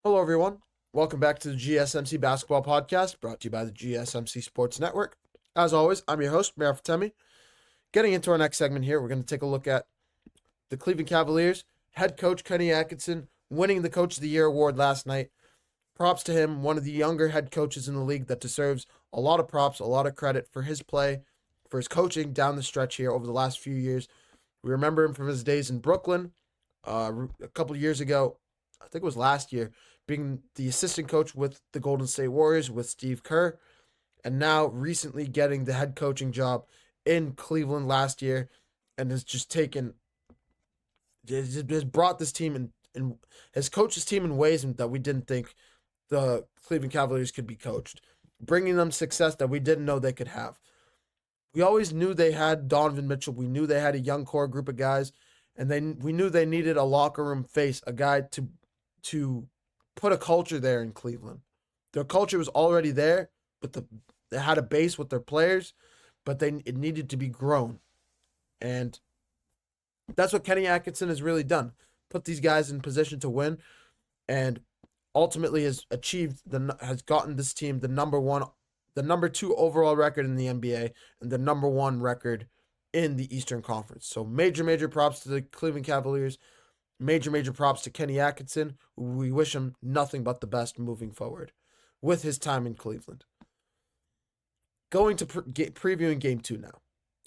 Hello, everyone. Welcome back to the GSMC Basketball Podcast, brought to you by the GSMC Sports Network. As always, I'm your host, Mayor Fatemi. Getting into our next segment here, we're going to take a look at the Cleveland Cavaliers. Head coach Kenny Atkinson winning the Coach of the Year award last night. Props to him, one of the younger head coaches in the league that deserves a lot of props, a lot of credit for his play, for his coaching down the stretch here over the last few years. We remember him from his days in Brooklyn a couple of years ago. I think it was last year, being the assistant coach with the Golden State Warriors with Steve Kerr, and now recently getting the head coaching job in Cleveland last year, and has just brought this team and has coached this team in ways that we didn't think the Cleveland Cavaliers could be coached, bringing them success that we didn't know they could have. We always knew they had Donovan Mitchell. We knew they had a young core group of guys, and we knew they needed a locker room face, a guy to put a culture there in Cleveland. Their culture was already there, but they had a base with their players, but it needed to be grown. And that's what Kenny Atkinson has really done. Put these guys in position to win, and ultimately has gotten this team the number 2 overall record in the NBA and the number 1 record in the Eastern Conference. So major props to the Cleveland Cavaliers. Major props to Kenny Atkinson. We wish him nothing but the best moving forward with his time in Cleveland. Going to previewing Game 2 now.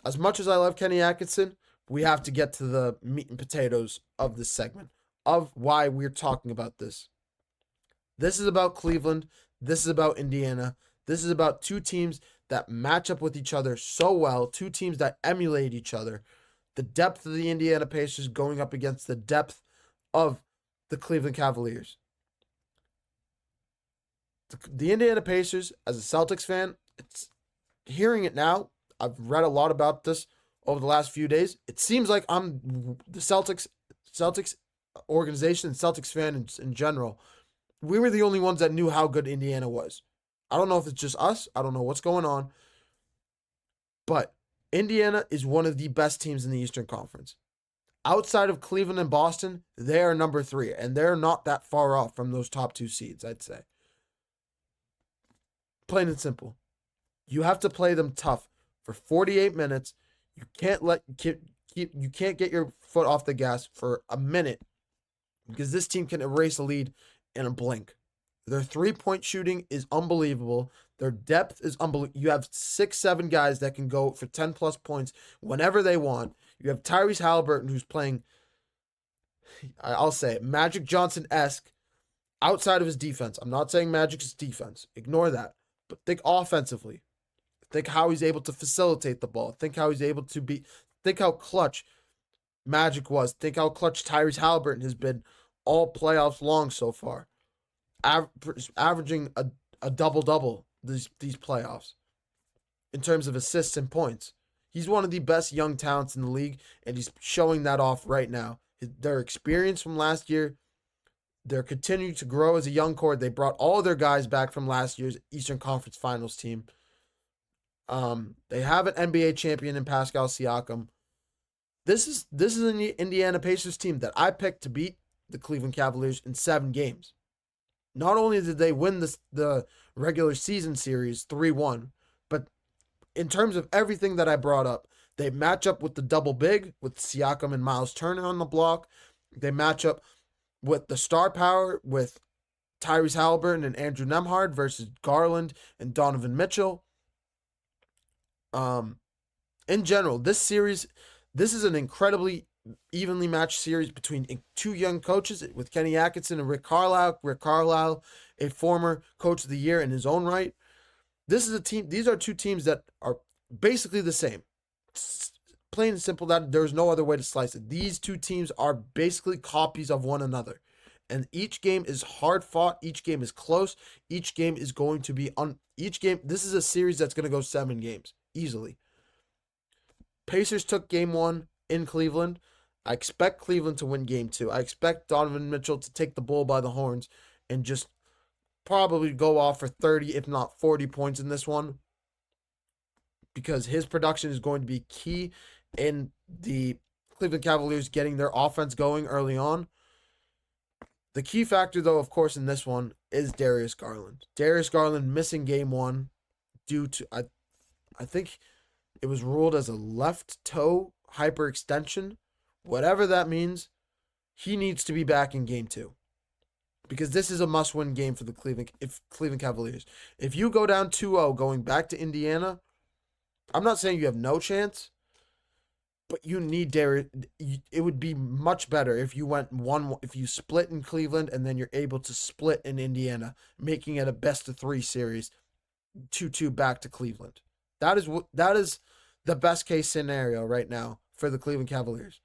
As much as I love Kenny Atkinson, we have to get to the meat and potatoes of this segment, of why we're talking about this. This is about Cleveland. This is about Indiana. This is about two teams that match up with each other so well, two teams that emulate each other. The depth of the Indiana Pacers going up against the depth of the Cleveland Cavaliers. The Indiana Pacers, as a Celtics fan, it's hearing it now. I've read a lot about this over the last few days. It seems like I'm the Celtics organization and Celtics fan in general. We were the only ones that knew how good Indiana was. I don't know if it's just us. I don't know what's going on. But Indiana is one of the best teams in the Eastern Conference. Outside of Cleveland and Boston, they are number 3, and they're not that far off from those top 2 seeds, I'd say. Plain and simple. You have to play them tough for 48 minutes. You can't get your foot off the gas for a minute, because this team can erase a lead in a blink. Their 3-point shooting is unbelievable. Their depth is unbelievable. You have 6-7 guys that can go for 10 plus points whenever they want. You have Tyrese Haliburton, who's playing, I'll say it, Magic Johnson-esque outside of his defense. I'm not saying Magic's defense. Ignore that. But think offensively. Think how he's able to facilitate the ball. Think how clutch Magic was. Think how clutch Tyrese Haliburton has been all playoffs long so far. Averaging a double-double these playoffs in terms of assists and points. He's one of the best young talents in the league, and he's showing that off right now. Their experience from last year, they're continuing to grow as a young core. They brought all their guys back from last year's Eastern Conference Finals team. They have an NBA champion in Pascal Siakam. This is an Indiana Pacers team that I picked to beat the Cleveland Cavaliers in 7 games. Not only did they win the regular season series 3-1, but in terms of everything that I brought up, they match up with the double big with Siakam and Miles Turner on the block. They match up with the star power with Tyrese Haliburton and Andrew Nembhard versus Garland and Donovan Mitchell. In general, this is an incredibly evenly matched series between 2 young coaches with Kenny Atkinson and Rick Carlisle. Rick Carlisle, a former coach of the year in his own right. These are 2 teams that are basically the same. It's plain and simple, that there's no other way to slice it. These 2 teams are basically copies of one another. And each game is hard fought. Each game is close. Each game is going to be this is a series that's going to go 7 games easily. Pacers took game 1 in Cleveland. I expect Cleveland to win game 2. I expect Donovan Mitchell to take the bull by the horns and just probably go off for 30, if not 40 points in this one, because his production is going to be key in the Cleveland Cavaliers getting their offense going early on. The key factor, though, of course, in this one is Darius Garland. Darius Garland missing game one due to I think it was ruled as a left toe hyperextension. Whatever that means, he needs to be back in game two. Because this is a must-win game for the Cleveland Cavaliers. If you go down 2-0 going back to Indiana, I'm not saying you have no chance, but you need Darius. It would be much better if you went if you split in Cleveland and then you're able to split in Indiana, making it a best-of-3 series, 2-2 back to Cleveland. That is the best case scenario right now for the Cleveland Cavaliers.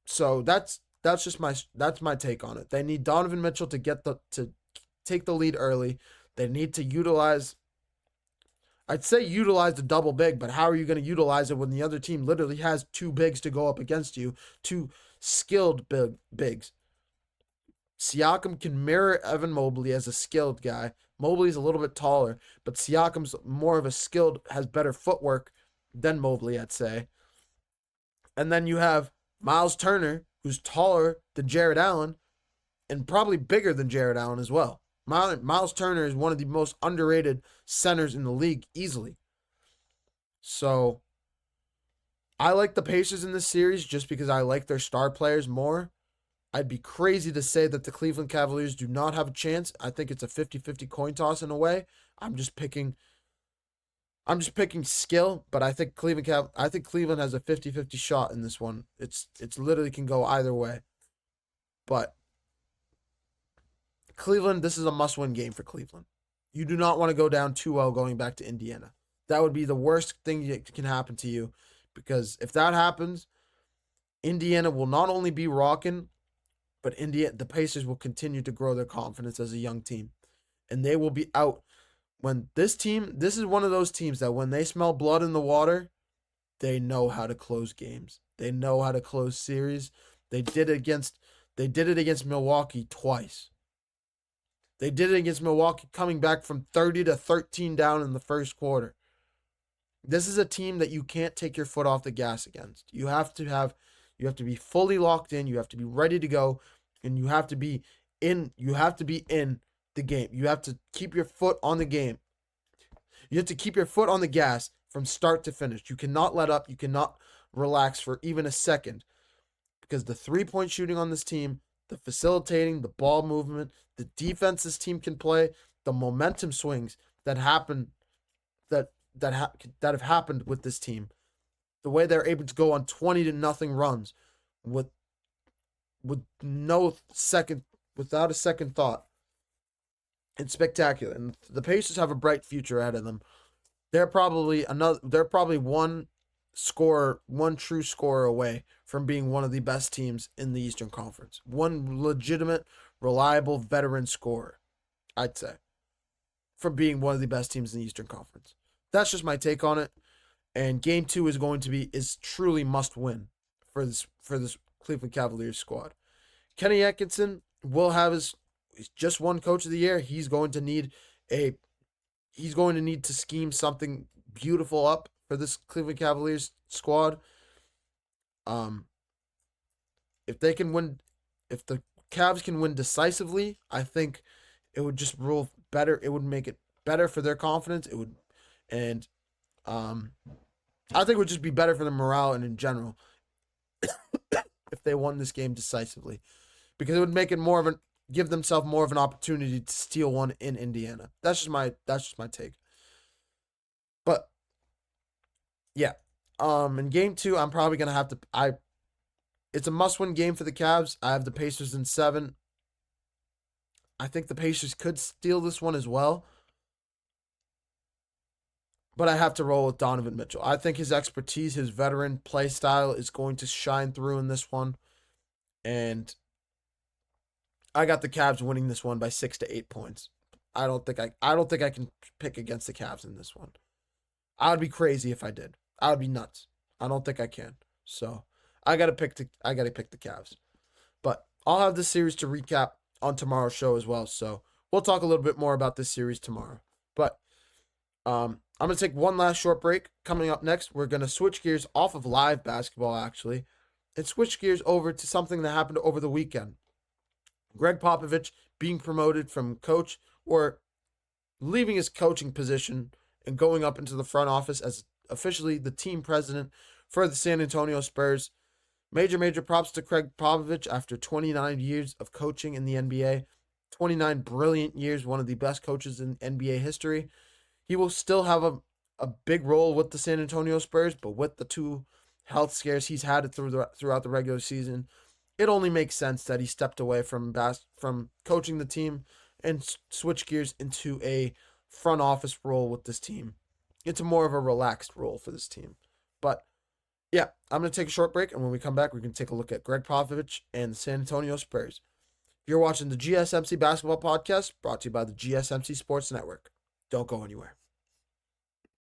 So that's my take on it. They need Donovan Mitchell to take the lead early. They need to utilize the double big, but how are you going to utilize it when the other team literally has two bigs to go up against you, two skilled bigs? Siakam can mirror Evan Mobley as a skilled guy. Mobley's a little bit taller, but Siakam's more of a skilled, has better footwork than Mobley, I'd say. And then you have Miles Turner, who's taller than Jared Allen and probably bigger than Jared Allen as well. Miles Turner is one of the most underrated centers in the league easily. So I like the Pacers in this series just because I like their star players more. I'd be crazy to say that the Cleveland Cavaliers do not have a chance. I think it's a 50-50 coin toss in a way. I'm just picking skill, but I think Cleveland has a 50-50 shot in this one. It's literally can go either way. But Cleveland, this is a must-win game for Cleveland. You do not want to go down 2-0 going back to Indiana. That would be the worst thing that can happen to you, because if that happens, Indiana will not only be rocking, but the Pacers will continue to grow their confidence as a young team. And they will be out. When this is one of those teams that when they smell blood in the water, they know how to close games. They know how to close series. They did it against Milwaukee twice. They did it against Milwaukee coming back from 30-13 down in the first quarter. This is a team that you can't take your foot off the gas against. You have to be fully locked in, you have to be ready to go, and you have to be in the game. You have to keep your foot on the game. You have to keep your foot on the gas from start to finish. You cannot let up. You cannot relax for even a second, because the three-point shooting on this team, the facilitating, the ball movement, the defense this team can play, the momentum swings that happen that have happened with this team, the way they're able to go on 20-0 runs without a second thought. It's spectacular, and the Pacers have a bright future ahead of them. They're probably one true scorer away from being one of the best teams in the Eastern Conference. One legitimate, reliable veteran scorer, I'd say, from being one of the best teams in the Eastern Conference. That's just my take on it. And Game 2 is truly must win for this Cleveland Cavaliers squad. Kenny Atkinson will have he's just won Coach of the Year. He's going to need to scheme something beautiful up for this Cleveland Cavaliers squad. If the Cavs can win decisively, I think it would just rule better. It would make it better for their confidence. I think it would just be better for their morale and in general if they won this game decisively, because it would make it give themselves more of an opportunity to steal one in Indiana. That's just my take. But yeah, in Game 2, I'm probably gonna have to. It's a must-win game for the Cavs. I have the Pacers in 7. I think the Pacers could steal this one as well, but I have to roll with Donovan Mitchell. I think his expertise, his veteran play style is going to shine through in this one, and I got the Cavs winning this one by 6 to 8 points. I don't think I can pick against the Cavs in this one. I would be crazy if I did. I would be nuts. I don't think I can. So I gotta pick the Cavs. But I'll have this series to recap on tomorrow's show as well. So we'll talk a little bit more about this series tomorrow. But I'm gonna take one last short break. Coming up next, we're gonna switch gears off of live basketball actually, and switch gears over to something that happened over the weekend. Greg Popovich being promoted from coach, or leaving his coaching position and going up into the front office as officially the team president for the San Antonio Spurs. Major props to Greg Popovich after 29 years of coaching in the NBA. 29 brilliant years, one of the best coaches in NBA history. He will still have a big role with the San Antonio Spurs, but with the two health scares he's had it throughout the regular season, it only makes sense that he stepped away from coaching the team and switch gears into a front office role with this team. It's more of a relaxed role for this team. But yeah, I'm going to take a short break, and when we come back, we can take a look at Greg Popovich and the San Antonio Spurs. You're watching the GSMC Basketball Podcast, brought to you by the GSMC Sports Network. Don't go anywhere.